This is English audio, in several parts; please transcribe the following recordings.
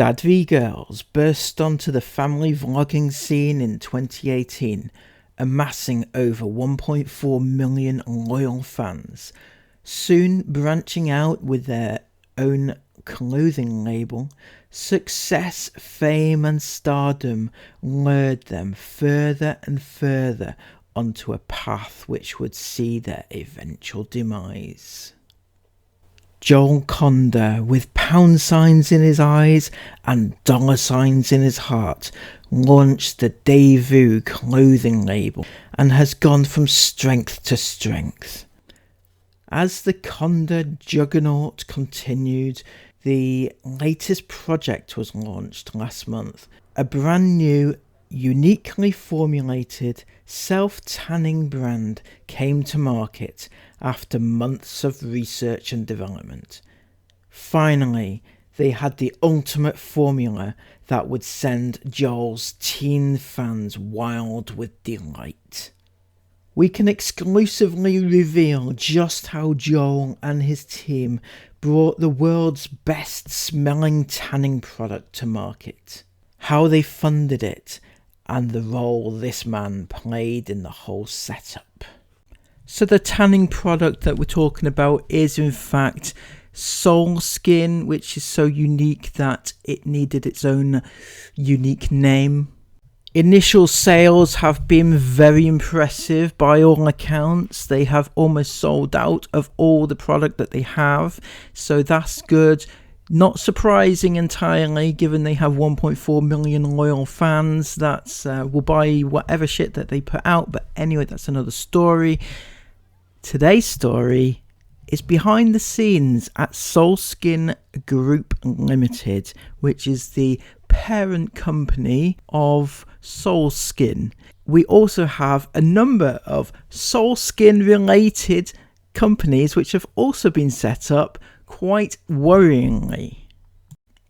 Dad v Girls burst onto the family vlogging scene in 2018, amassing over 1.4 million loyal fans, soon branching out with their own clothing label. Success, fame and stardom lured them further and further onto a path which would see their eventual demise. Joel Condor, with pound signs in his eyes and dollar signs in his heart, launched the Debut clothing label and has gone from strength to strength. As the Condor juggernaut continued, the latest project was launched last month. A brand new, uniquely formulated self-tanning brand came to market after months of research and development. Finally, they had the ultimate formula that would send Joel's teen fans wild with delight. We can exclusively reveal just how Joel and his team brought the world's best smelling tanning product to market, how they funded it, and the role this man played in the whole setup. So the tanning product that we're talking about is in fact Soul Skin, which is so unique that it needed its own unique name. Initial sales have been very impressive by all accounts. They have almost sold out of all the product that they have, so that's good. Not surprising entirely, given they have 1.4 million loyal fans that will buy whatever shit that they put out. But anyway, that's another story. Today's story is behind the scenes at Soul Skin Group Limited, which is the parent company of Soul Skin. We also have a number of Soul Skin related companies which have also been set up, quite worryingly.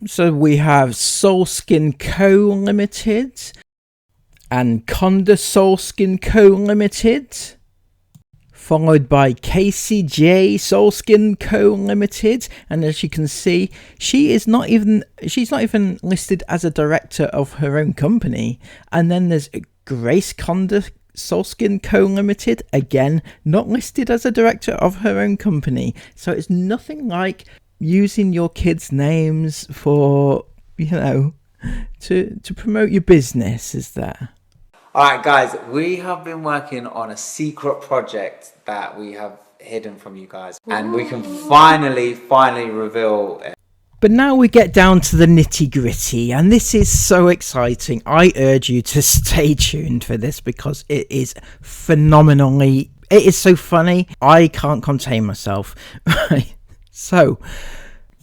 So we have Soul Skin Co Limited and Condor Soul Skin Co Limited, followed by KCJ Soul Skin Co Limited, and as you can see, she's not even listed as a director of her own company. And then there's Grace Condor Soul Skin Co Limited, again not listed as a director of her own company. So it's nothing like using your kids' names for, to promote your business, is there? Alright guys, we have been working on a secret project that we have hidden from you guys, and we can finally reveal it. But now we get down to the nitty gritty, and this is so exciting. I urge you to stay tuned for this because it is it is so funny, I can't contain myself. So,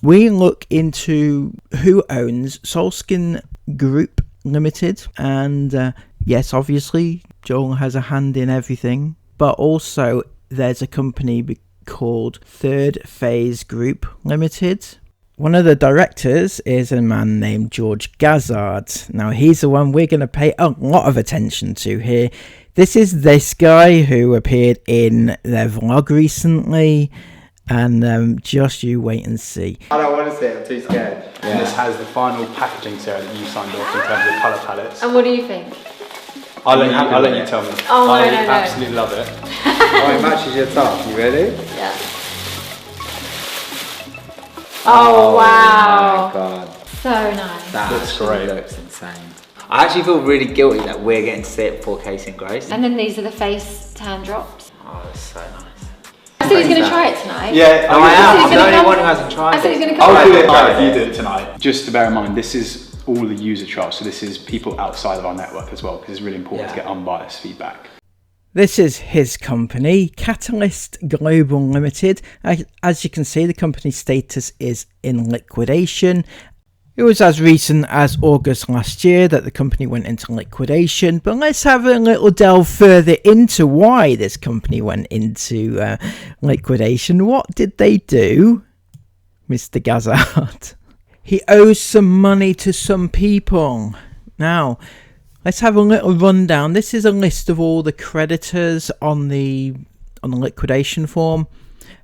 we look into who owns Soul Skin Group Limited, and yes, obviously, Joel has a hand in everything, but also there's a company called Third Phase Group Limited. One of the directors is a man named George Gazzard. Now, he's the one we're going to pay a lot of attention to here. This is this guy who appeared in their vlog recently, and just you wait and see. I don't want to see it, I'm too scared. Yeah. And this has the final packaging, Sarah, that you signed off in terms of colour palettes. And what do you think? I'll let you tell me. Oh, I no. absolutely love it. Oh, it matches your top. You ready? Yeah. Oh, wow. My God. So nice. That looks great. Looks insane. I actually feel really guilty that we're getting to see it before Casey and Grace. And then these are the face tan drops. Oh, that's so nice. I said he's going to try it tonight. Yeah, Oh, I am. I'm the only come- one who hasn't tried I said he's it. going to come. I'll do it. Alright. You do it tonight. Just to bear in mind, this is all the user trials, so this is people outside of our network as well, because it's really important to get unbiased feedback. This is his company, Catalyst Global Limited. As you can see, the company status is in liquidation. It was as recent as August last year that the company went into liquidation, but let's have a little delve further into why this company went into liquidation. What did they do, Mr. Gazzard? He owes some money to some people. Now, let's have a little rundown. This is a list of all the creditors on the liquidation form,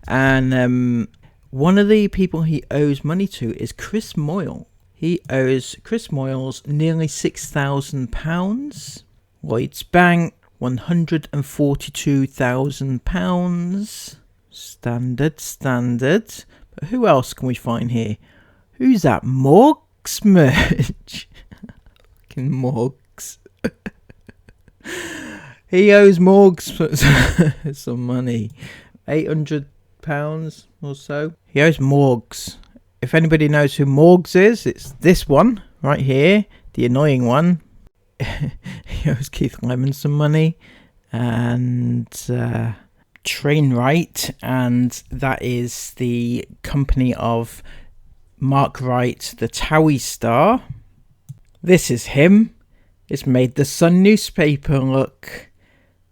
and one of the people he owes money to is Chris Moyle. He owes Chris Moyles nearly £6,000. Lloyds Bank, £142,000. Standard. But who else can we find here? Who's that? Morgs merch. Fucking Morgs. He owes Morgs some money. £800 or so. He owes Morgs. If anybody knows who Morgs is, it's this one right here, the annoying one. He owes Keith Lemon some money, and Trainwright, and that is the company of Mark Wright, the Towie star. This is him. It's made the Sun newspaper look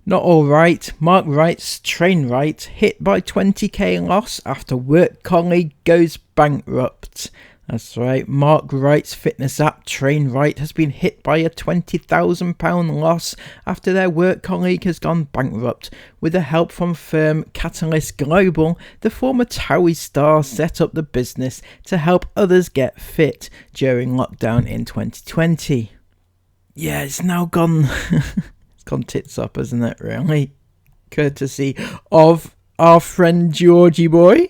not all right. Mark Wright's Trainwright hit by 20k loss after work colleague goes bankrupt. That's right, Mark Wright's fitness app Trainwright has been hit by a £20,000 loss after their work colleague has gone bankrupt. With the help from firm Catalyst Global, the former Towie star set up the business to help others get fit during lockdown in 2020. Yeah, it's now gone... it's gone tits up, hasn't it, really? Courtesy of our friend Georgie boy.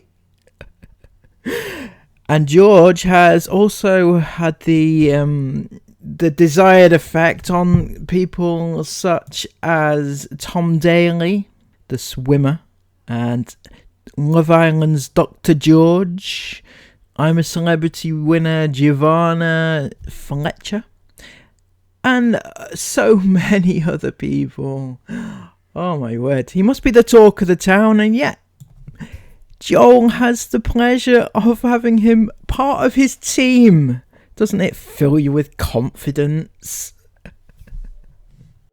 And George has also had the desired effect on people such as Tom Daly, the swimmer, and Love Island's Dr. George, I'm a Celebrity winner Giovanna Fletcher, and so many other people. Oh my word, he must be the talk of the town, and yet Joel has the pleasure of having him part of his team. Doesn't it fill you with confidence?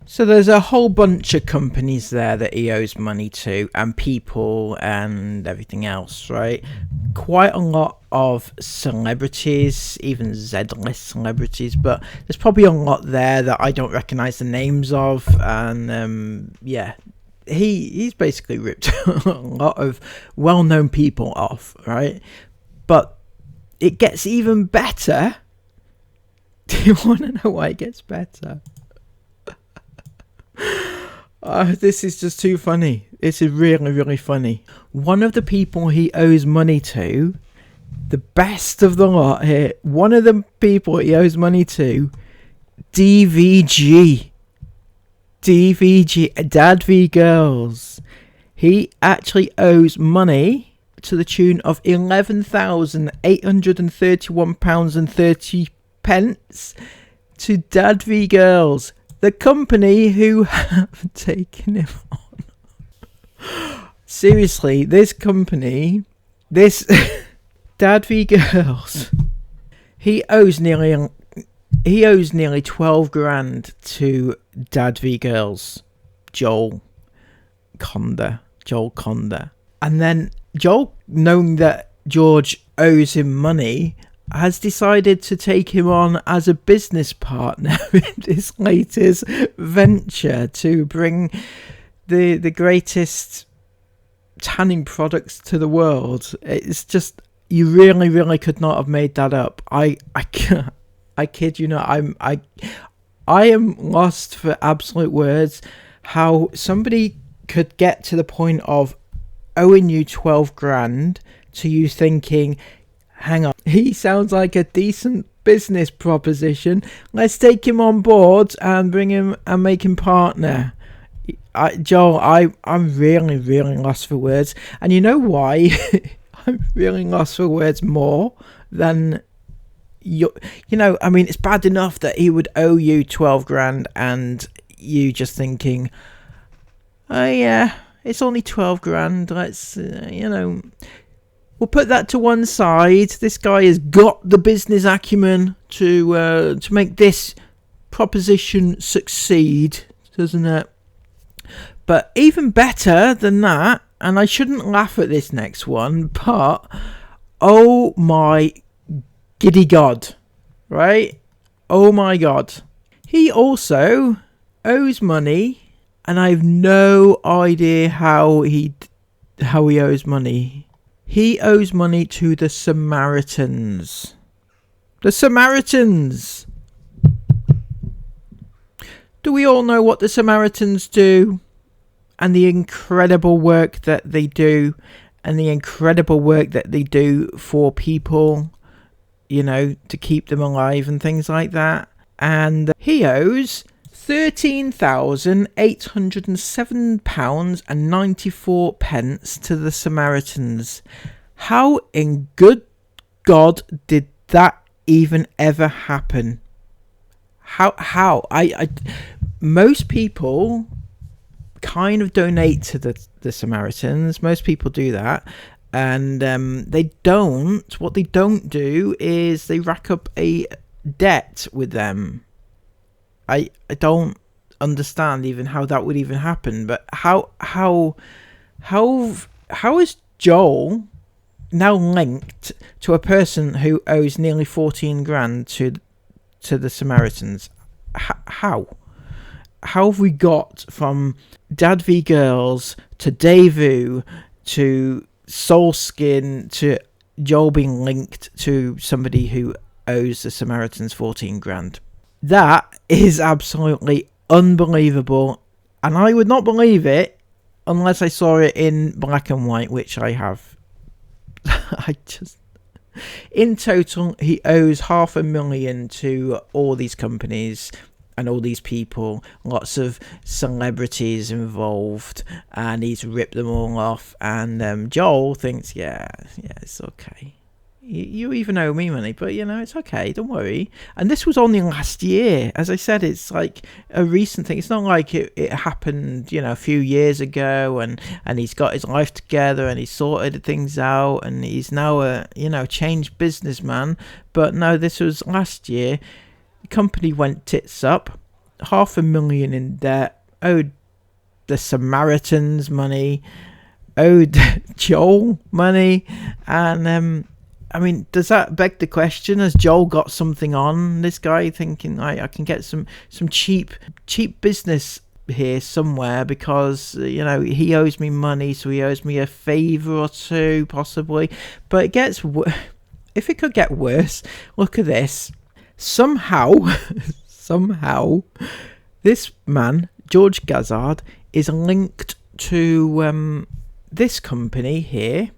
So there's a whole bunch of companies there that he owes money to, and people and everything else, right? Quite a lot of celebrities, even Z-list celebrities, but there's probably a lot there that I don't recognise the names of, and yeah. He's basically ripped a lot of well-known people off, right? But it gets even better. Do you want to know why it gets better? This is just too funny. It's really, really funny. One of the people he owes money to, the best of the lot here, one of the people he owes money to, DVG, Dad v Girls. He actually owes money to the tune of £11,831.30 to Dad v Girls, the company who have taken him on. Seriously, this company, this Dad v Girls, he owes nearly 12 grand to Dad v Girls, Joel Condor. And then Joel, knowing that George owes him money, has decided to take him on as a business partner in this latest venture to bring the greatest tanning products to the world. It's just, you really, really could not have made that up. I kid you not. I am lost for absolute words. How somebody could get to the point of owing you 12 grand to you thinking, hang on, he sounds like a decent business proposition. Let's take him on board and bring him and make him partner. Joel, I'm really, really lost for words. And you know why? I'm really lost for words more than... You know, I mean, it's bad enough that he would owe you 12 grand and you just thinking, oh yeah, it's only 12 grand, let's, we'll put that to one side. This guy has got the business acumen to make this proposition succeed, doesn't it? But even better than that, and I shouldn't laugh at this next one, but oh my giddy god, right? Oh my god. He also owes money, and I have no idea how he owes money. He owes money to the Samaritans. The Samaritans. Do we all know what the Samaritans do? And the incredible work that they do. And the incredible work that they do for people, you know, to keep them alive and things like that. And he owes £13,807.94 to the Samaritans. How in good God did that even ever happen? How? Most people kind of donate to the Samaritans. Most people do that. And what they don't do is they rack up a debt with them. I don't understand even how that would even happen. But how is Joel now linked to a person who owes nearly 14 grand to the Samaritans? How have we got from Dad v Girls to Davu to Soulskin to Joel being linked to somebody who owes the Samaritans 14 grand? That is absolutely unbelievable, and I would not believe it unless I saw it in black and white, which I have. In total, he owes $500,000 to all these companies and all these people, lots of celebrities involved, and he's ripped them all off. And Joel thinks, yeah, it's okay. You even owe me money, but you know, it's okay, don't worry. And this was only last year. As I said, it's like a recent thing. It's not like it happened, you know, a few years ago, and he's got his life together and he's sorted things out and he's now a, you know, changed businessman. But no, this was last year. The company went tits up, $500,000 in debt, owed the Samaritans money, owed Joel money, and I mean, does that beg the question? Has Joel got something on this guy, thinking I can get some cheap business here somewhere because, you know, he owes me money, so he owes me a favour or two, possibly. But it gets if it could get worse, look at this. Somehow, this man, George Gazzard, is linked to this company here,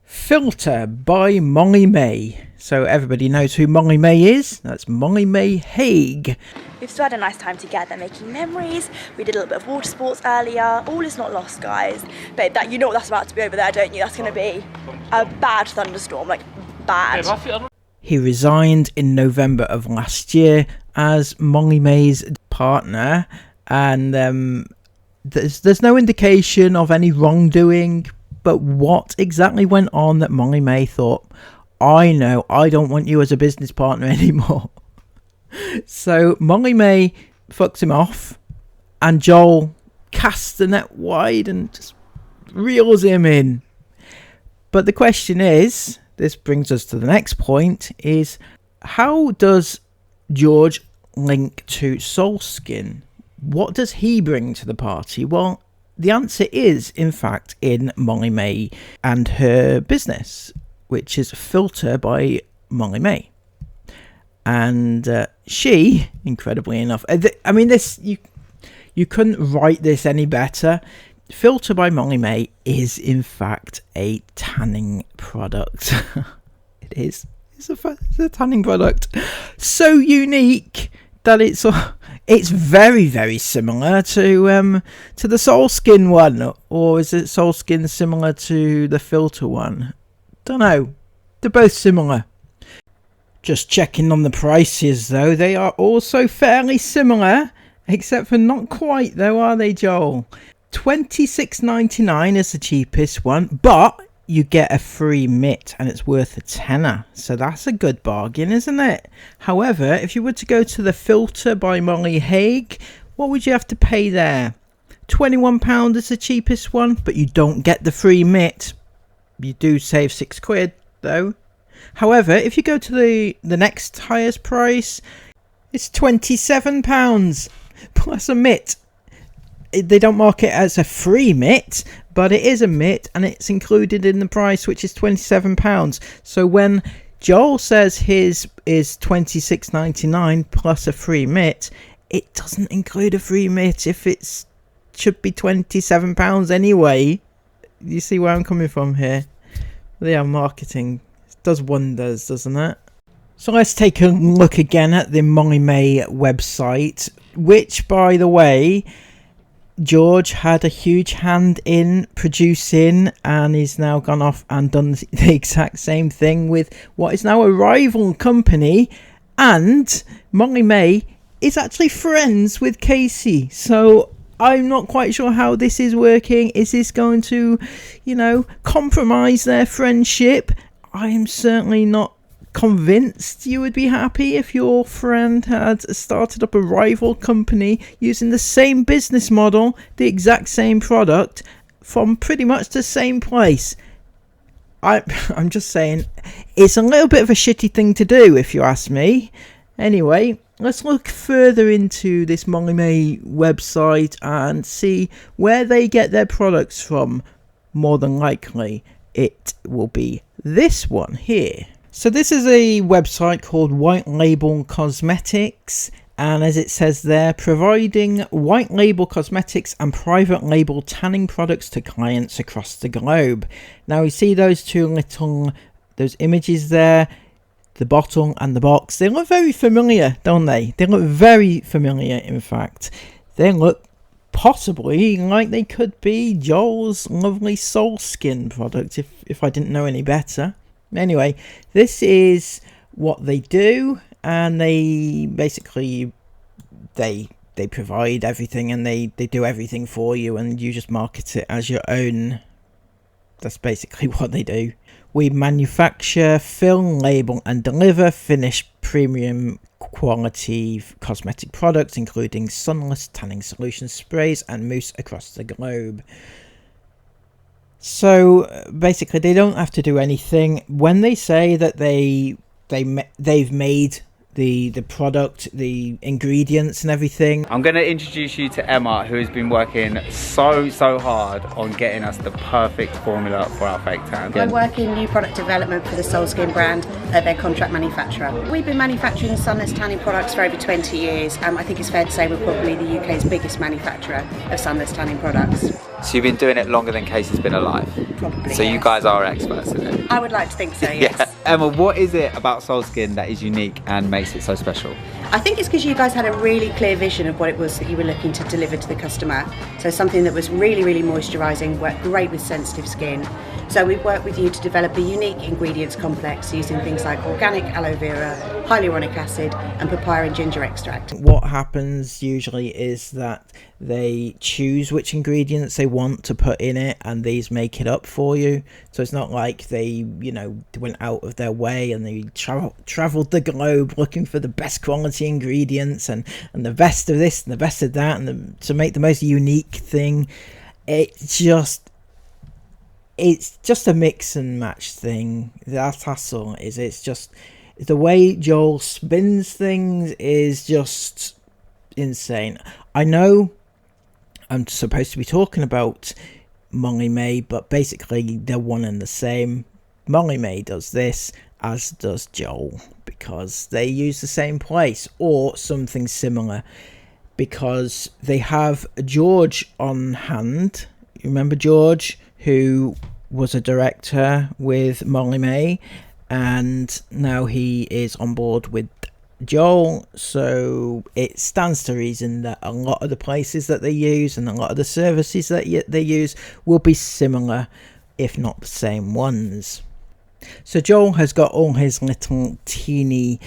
Filter by Molly-Mae. So everybody knows who Molly-Mae is. That's Molly-Mae Hague. We've still had a nice time together making memories. We did a little bit of water sports earlier. All is not lost, guys. But that, you know what that's about to be over there, don't you? That's going to be a bad thunderstorm, like bad. He resigned in November of last year as Molly-Mae's partner, and there's no indication of any wrongdoing. But what exactly went on that Molly-Mae thought, I know, I don't want you as a business partner anymore. So Molly-Mae fucks him off, and Joel casts the net wide and just reels him in. But the question is, this brings us to the next point, is how does George link to Soulskin? What does he bring to the party? Well, the answer is, in fact, in Molly-Mae and her business, which is Filter by Molly-Mae. And she, incredibly enough, I mean, this you couldn't write this any better. Filter by Molly-Mae is, in fact, a tanning product. It is. It's a tanning product. So unique that it's very, very similar to the Soulskin one, or is it Soulskin similar to the Filter one? Don't know. They're both similar. Just checking on the prices though, they are also fairly similar, except for not quite though, are they, Joel? $26.99 is the cheapest one, but you get a free mitt and it's worth a tenner, so that's a good bargain, isn't it? However, if you were to go to the Filter by Molly Hague, what would you have to pay there? £21 is the cheapest one, but you don't get the free mitt. You do save £6 though. However, if you go to the next highest price, it's £27 plus a mitt. They don't mark it as a free mitt, but it is a mitt and it's included in the price, which is £27. So when Joel says his is $26.99 plus a free mitt. It doesn't include a free mitt if it's should be £27 anyway. You see where I'm coming from here? Yeah, marketing does wonders, doesn't it? So let's take a look again at the Molly-Mae website, which, by the way, George had a huge hand in producing, and he's now gone off and done the exact same thing with what is now a rival company. And Molly-Mae is actually friends with Casey, so I'm not quite sure how this is working. Is this going to, compromise their friendship? I'm certainly not convinced you would be happy if your friend had started up a rival company using the same business model, the exact same product, from pretty much the same place. I'm just saying, it's a little bit of a shitty thing to do, if you ask me. Anyway, let's look further into this Molly-Mae website and see where they get their products from. More than likely, it will be this one here. So this is a website called White Label Cosmetics, and as it says there, providing white label cosmetics and private label tanning products to clients across the globe. Now you see those those images there, the bottle and the box. They look very familiar, don't they? They look very familiar, in fact. They look possibly like they could be Joel's lovely Soul Skin product, if I didn't know any better. Anyway, this is what they do, and they basically they provide everything, and they do everything for you, and you just market it as your own. That's basically what they do. We manufacture, film, label and deliver finished premium quality cosmetic products, including sunless tanning solution sprays and mousse across the globe. So basically, they don't have to do anything. When they say that they've made the product, the ingredients and everything. I'm going to introduce you to Emma, who has been working so hard on getting us the perfect formula for our fake tan. I work in new product development for the Soul Skin brand at their contract manufacturer. We've been manufacturing sunless tanning products for over 20 years. I think it's fair to say we're probably the UK's biggest manufacturer of sunless tanning products. So you've been doing it longer than Casey's been alive? Probably, So yes. You guys are experts in it? I would like to think so, yes. Yeah. Emma, what is it about Soul Skin that is unique and makes it so special? I think it's because you guys had a really clear vision of what it was that you were looking to deliver to the customer. So something that was really moisturising, worked great with sensitive skin. So we've worked with you to develop a unique ingredients complex using things like organic aloe vera, hyaluronic acid and papaya and ginger extract. What happens usually is that they choose which ingredients they want to put in it, and these make it up for you. So it's not like they, went out of their way and they travelled the globe looking for the best quality ingredients and the best of this and the best of that, and to make the most unique thing. It's just a mix and match thing. That's all it is. It's just the way Joel spins things is just insane. I know I'm supposed to be talking about Molly-Mae, but basically they're one and the same. Molly-Mae does this, as does Joel, because they use the same place or something similar, because they have George on hand. You remember George, who was a director with Molly-Mae, and now he is on board with Joel, so it stands to reason that a lot of the places that they use and a lot of the services that they use will be similar, if not the same ones. So Joel has got all his little teeny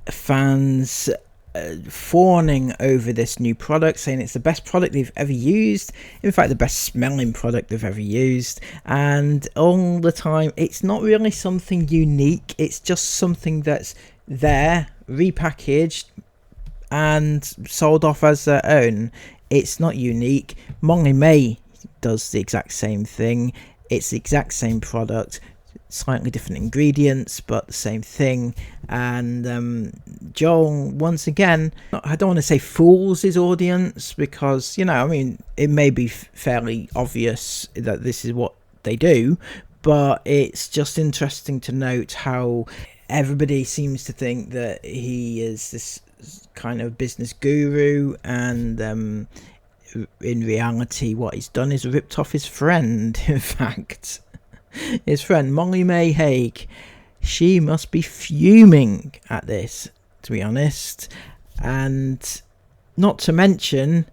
fans fawning over this new product, saying it's the best product they've ever used, in fact the best smelling product they've ever used, and all the time it's not really something unique, it's just something that's there, repackaged and sold off as their own. It's not unique. Molly-Mae does the exact same thing. It's the exact same product, slightly different ingredients, but the same thing. And Joel, once again, I don't want to say fools his audience, because it may be fairly obvious that this is what they do, but it's just interesting to note how everybody seems to think that he is this kind of business guru, and in reality what he's done is ripped off his friend. In fact, his friend Molly-Mae Hague, she must be fuming at this, to be honest. And not to mention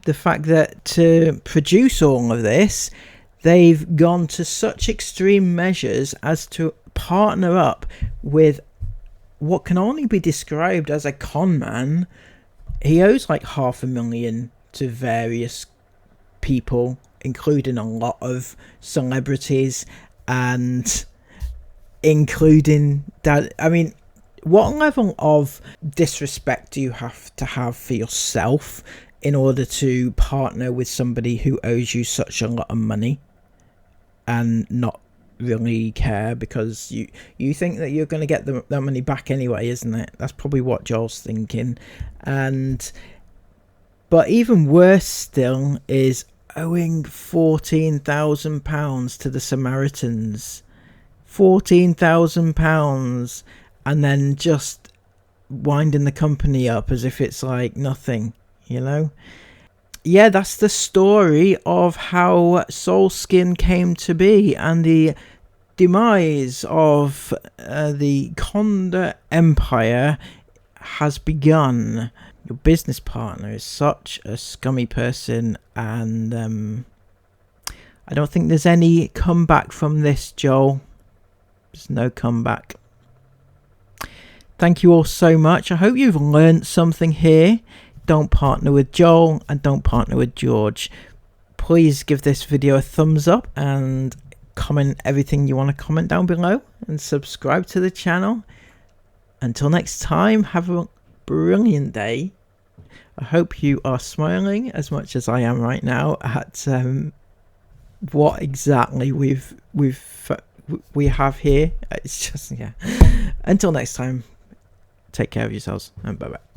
the fact that to produce all of this, they've gone to such extreme measures as to partner up with what can only be described as a con man. He owes like $500,000 to various people, including a lot of celebrities, and including that. I mean, what level of disrespect do you have to have for yourself in order to partner with somebody who owes you such a lot of money and not really care, because you think that you're going to get that money back anyway, isn't it? That's probably what Joel's thinking. But even worse still is owing £14,000 to the Samaritans. £14,000, and then just winding the company up as if it's like nothing, you know? Yeah, that's the story of how Solskin came to be, and the demise of the Condor Empire has begun. Your business partner is such a scummy person, and I don't think there's any comeback from this, Joel. There's no comeback. Thank you all so much. I hope you've learned something here. Don't partner with Joel and don't partner with George. Please give this video a thumbs up and comment everything you want to comment down below, and subscribe to the channel. Until next time, have a brilliant day. I hope you are smiling as much as I am right now at what exactly we have here. It's just, yeah. Until next time, take care of yourselves, and bye bye.